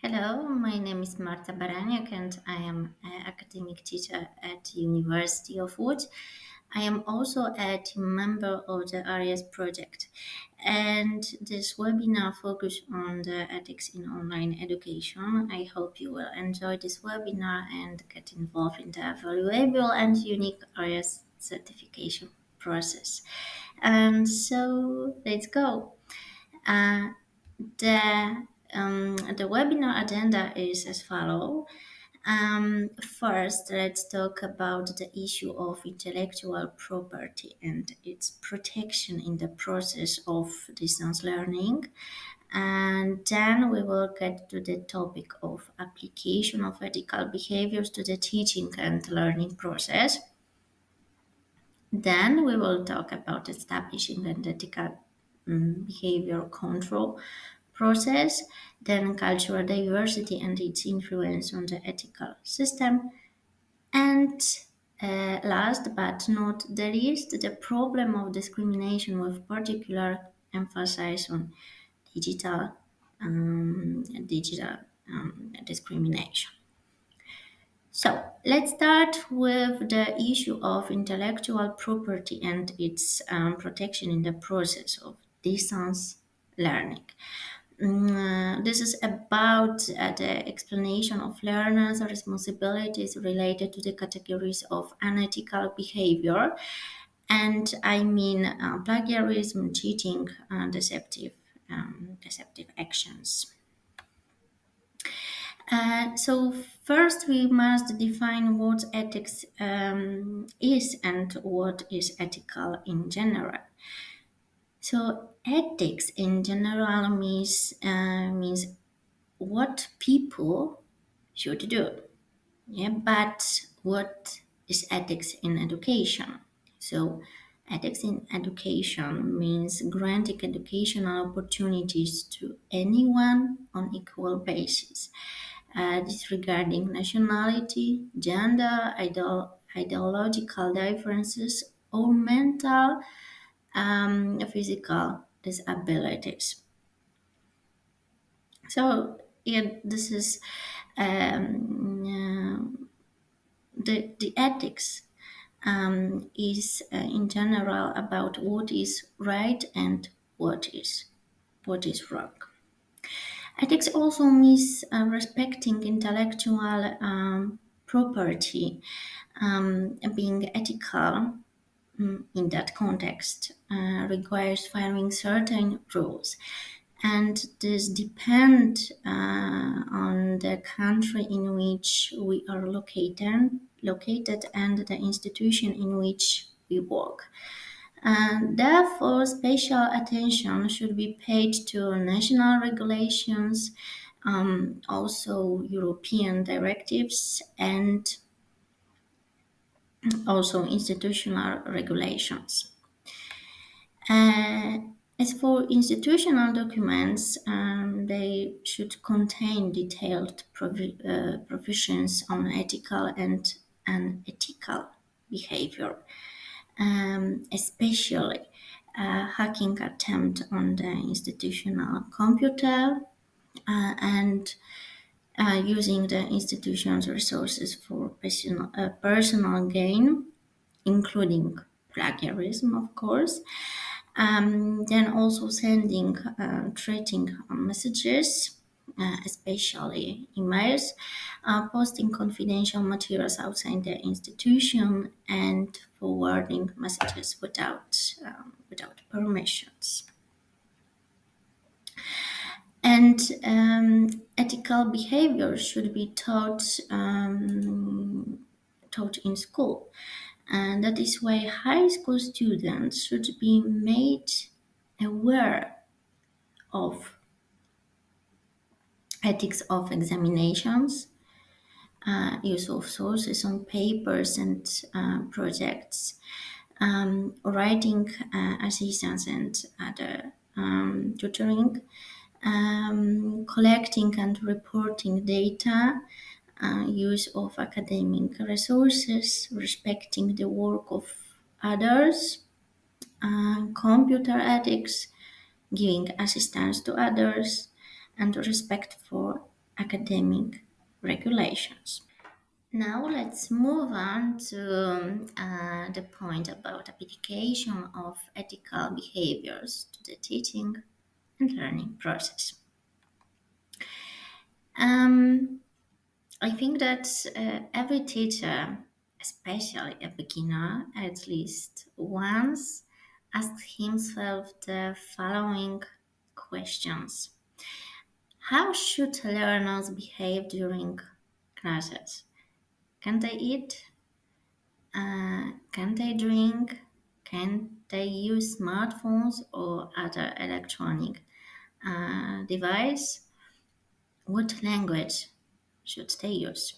Hello, my name is Marta Baraniak and I am an academic teacher at University of Łódź. I am also a team member of the ARIEES project, and this webinar focuses on the ethics in online education. I hope you will enjoy this webinar and get involved in the valuable and unique ARIEES certification process. And so let's go. Uh, the webinar agenda is as follows. First, let's talk about the issue of intellectual property and its protection in the process of distance learning. And then we will get to the topic of application of ethical behaviors to the teaching and learning process. Then we will talk about establishing an ethical behavior control process, then cultural diversity and its influence on the ethical system, and last but not the least, the problem of discrimination with particular emphasis on digital digital discrimination. So let's start with the issue of intellectual property and its protection in the process of distance learning. This is about the explanation of learners' responsibilities related to the categories of unethical behavior, and I mean plagiarism, cheating, deceptive actions. So first we must define what ethics is and what is ethical in general. So ethics in general means what people should do. Yeah, but what is ethics in education? So ethics in education means granting educational opportunities to anyone on equal basis, disregarding nationality, gender, ideological differences, or mental, physical disabilities. So yeah, this is the ethics is in general about what is right and what is wrong. Ethics also means respecting intellectual property, being ethical in that context requires following certain rules. And this depends on the country in which we are located and the institution in which we work. And therefore, special attention should be paid to national regulations, also European directives, and also institutional regulations. Uh, as for institutional documents, they should contain detailed provisions on ethical and unethical behavior, especially hacking attempt on the institutional computer and using the institution's resources for personal gain, including plagiarism, of course. Then also sending threatening messages, especially emails, posting confidential materials outside the institution, and forwarding messages without permissions. And ethical behavior should be taught in school. And that is why high school students should be made aware of ethics of examinations, use of sources on papers and projects, writing assistance and other tutoring, collecting and reporting data, use of academic resources, respecting the work of others, computer ethics, giving assistance to others, and respect for academic regulations. Now let's move on to the point about application of ethical behaviors to the teaching and learning process. Um, I think that every teacher, especially a beginner, at least once asked himself the following questions. How should learners behave during classes? Can they eat? Can they drink? Can they use smartphones or other electronic device? What language should they use?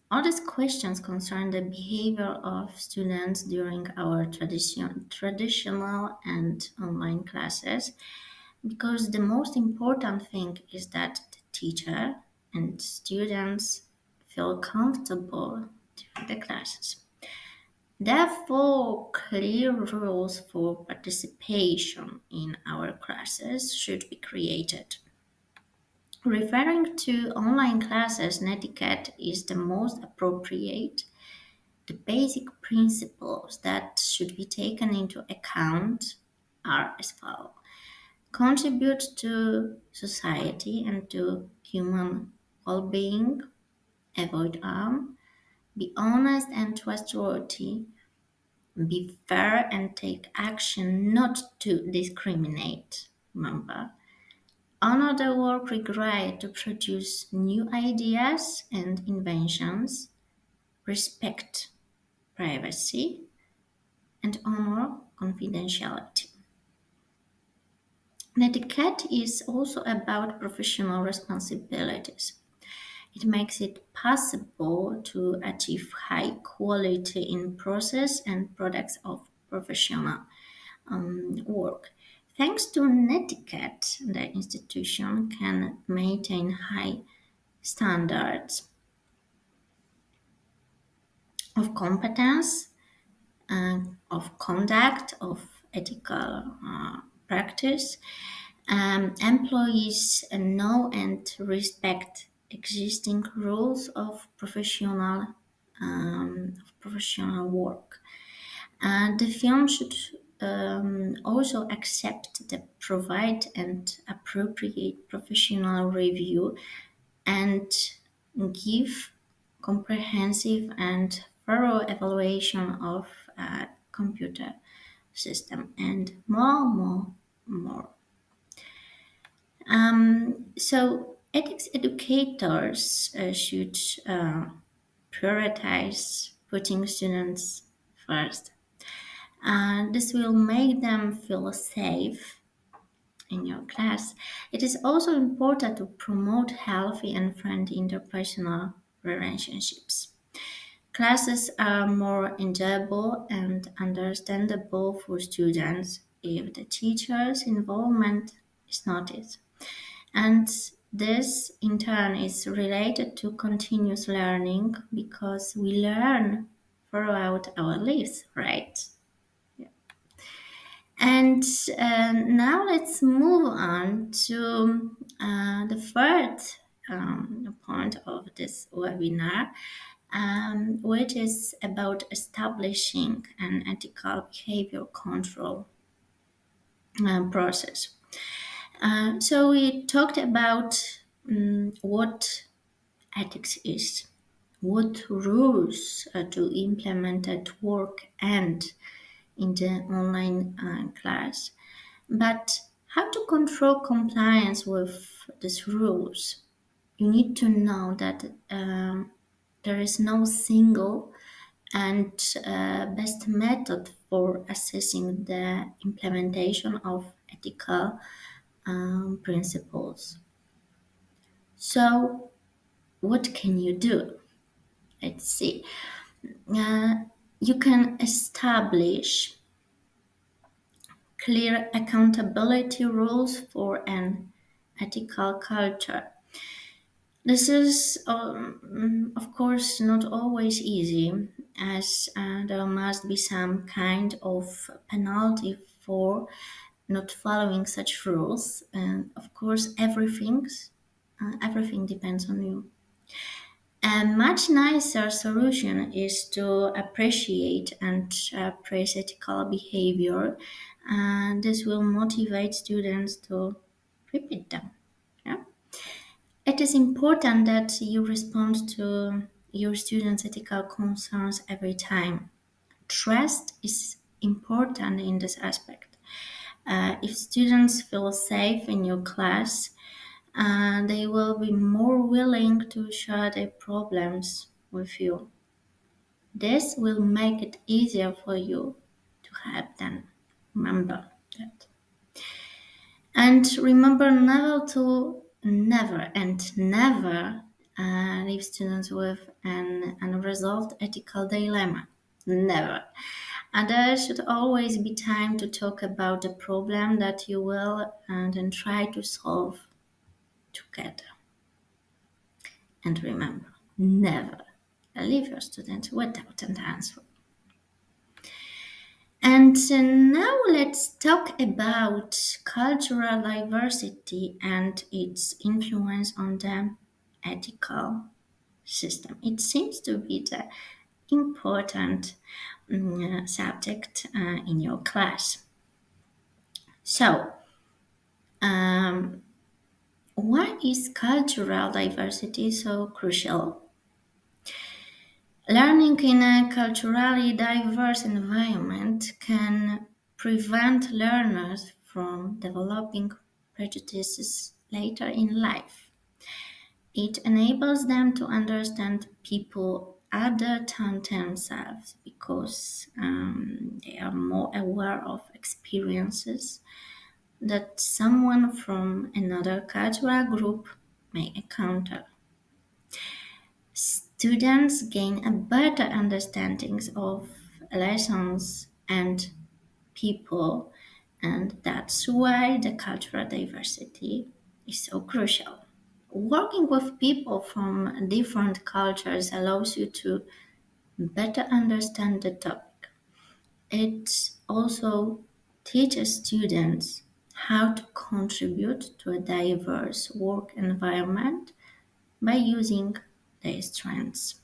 All these questions concern the behavior of students during our traditional and online classes because the most important thing is that the teacher and students feel comfortable during the classes. Therefore, clear rules for participation in our classes should be created. Referring to online classes, netiquette is the most appropriate. The basic principles that should be taken into account are as follows. Contribute to society and to human well-being, avoid harm, be honest and trustworthy, be fair and take action not to discriminate. Remember, honor the work required to produce new ideas and inventions, respect privacy, and honor confidentiality. Netiquette is also about professional responsibilities. It makes it possible to achieve high quality in process and products of professional work. Thanks to netiquette, the institution can maintain high standards of competence, of conduct, of ethical practice. Employees know and respect existing rules of professional work. The film should also accept the provide and appropriate professional review and give comprehensive and thorough evaluation of a computer system and more. So ethics educators should prioritize putting students first. This will make them feel safe in your class. It is also important to promote healthy and friendly interpersonal relationships. Classes are more enjoyable and understandable for students if the teacher's involvement is noticed. And this, in turn, is related to continuous learning because we learn throughout our lives, right? And now let's move on to the third point of this webinar, which is about establishing an ethical behavior control process. So we talked about what ethics is, what rules to implement at work and in the online class, but how to control compliance with these rules. You need to know that there is no single and best method for assessing the implementation of ethical principles. So, what can you do? Let's see. Uh, you can establish clear accountability rules for an ethical culture. This is, of course, not always easy, as there must be some kind of penalty for not following such rules. And of course, everything. Everything depends on you. A much nicer solution is to appreciate and praise ethical behavior, and this will motivate students to repeat them. Yeah? It is important that you respond to your students' ethical concerns every time. Trust is important in this aspect. If students feel safe in your class, they will be more willing to share their problems with you. This will make it easier for you to help them. Remember that. And remember never leave students with an unresolved ethical dilemma. Never. And there should always be time to talk about the problem that you will and then try to solve together. And remember, never leave your student without an answer. And now let's talk about cultural diversity and its influence on the ethical system. It seems to be the important subject in your class. So, um, why is cultural diversity so crucial? Learning in a culturally diverse environment can prevent learners from developing prejudices later in life. It enables them to understand people other than themselves because they are more aware of experiences that someone from another cultural group may encounter. Students gain a better understanding of lessons and people, and that's why the cultural diversity is so crucial. Working with people from different cultures allows you to better understand the topic. It also teaches students how to contribute to a diverse work environment by using their strengths.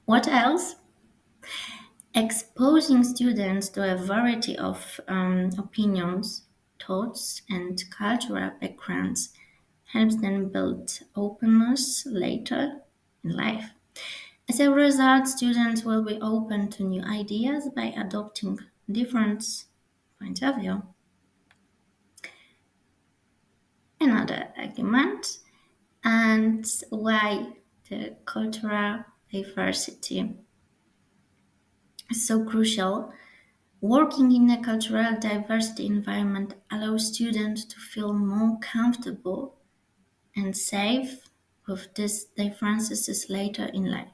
What else? Exposing students to a variety of opinions, thoughts, and cultural backgrounds helps them build openness later in life. As a result, students will be open to new ideas by adopting different points of view. Another argument, and why the cultural diversity is so crucial. Working in a cultural diversity environment allows students to feel more comfortable and safe with these differences later in life.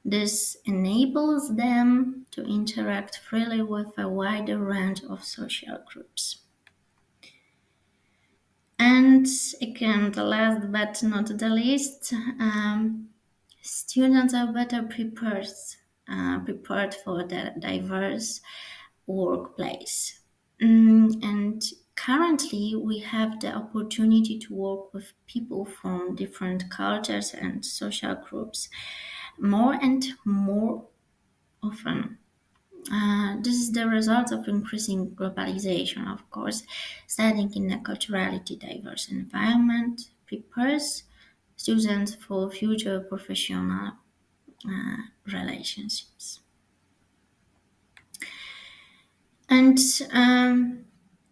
This enables them to interact freely with a wider range of social groups. And again, the last but not the least, students are better prepared for the diverse workplace. And currently, we have the opportunity to work with people from different cultures and social groups more and more often. This is the result of increasing globalization, of course. Studying in a culturally diverse environment prepares students for future professional relationships. And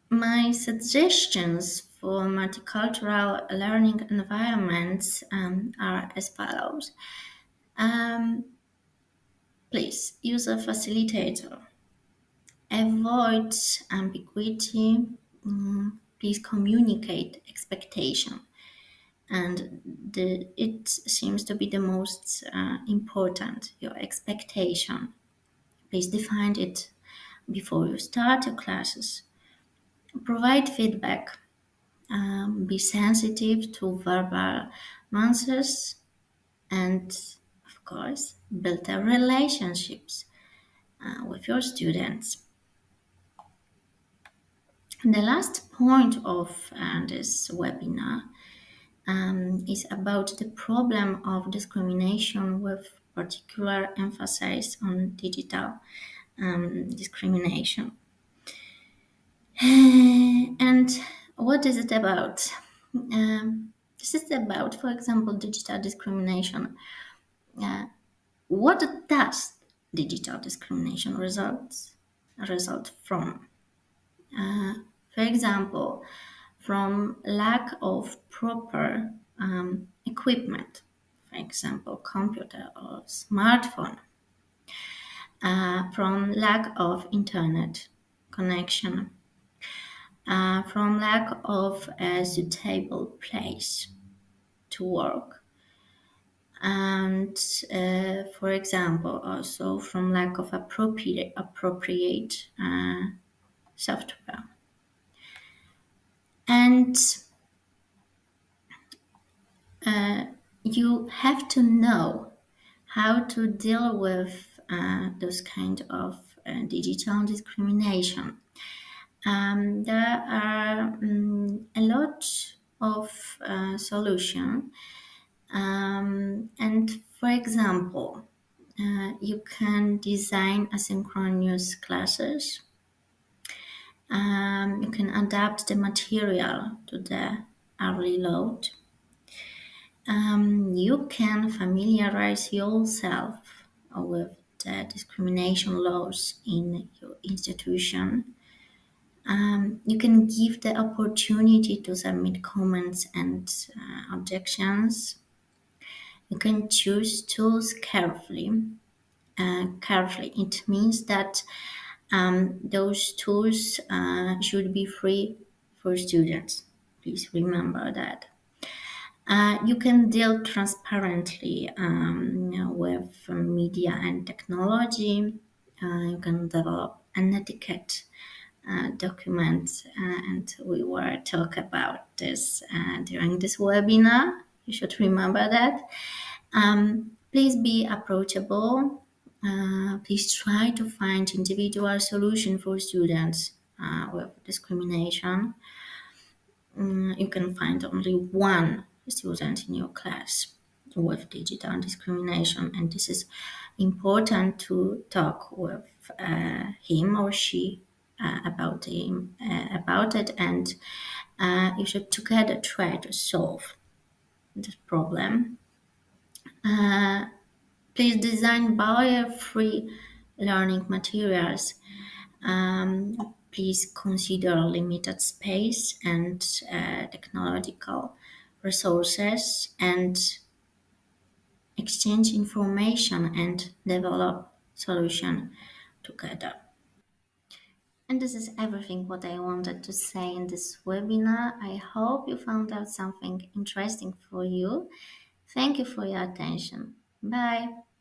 my suggestions for multicultural learning environments are as follows. Um, Please use a facilitator. Avoid ambiguity. Please communicate expectation. And it seems to be the most important, your expectation. Please define it before you start your classes. Provide feedback. Be sensitive to verbal nuances and, of course, build a relationships with your students. The last point of this webinar is about the problem of discrimination with particular emphasis on digital discrimination. And what is it about? This is about, for example, digital discrimination. Uh, what does digital discrimination result from? Uh, for example, from lack of proper equipment, for example, computer or smartphone, from lack of internet connection, from lack of a suitable place to work, and for example, also from lack of appropriate software. And you have to know how to deal with those kind of digital discrimination. There are a lot of solutions. And for example, you can design asynchronous classes. You can adapt the material to the hourly load. You can familiarize yourself with the discrimination laws in your institution. You can give the opportunity to submit comments and objections. You can choose tools carefully. Carefully, it means that those tools should be free for students. Please remember that. You can deal transparently with media and technology. You can develop an etiquette document, and we were talk about this during this webinar. You should remember that. Please be approachable. Please try to find individual solution for students with discrimination. You can find only one student in your class with digital discrimination, and this is important to talk with him or she about it, and you should together try to solve this problem. Please design barrier-free learning materials. Please consider limited space and technological resources, and exchange information and develop solution together. And this is everything what I wanted to say in this webinar. I hope you found out something interesting for you. Thank you for your attention. Bye.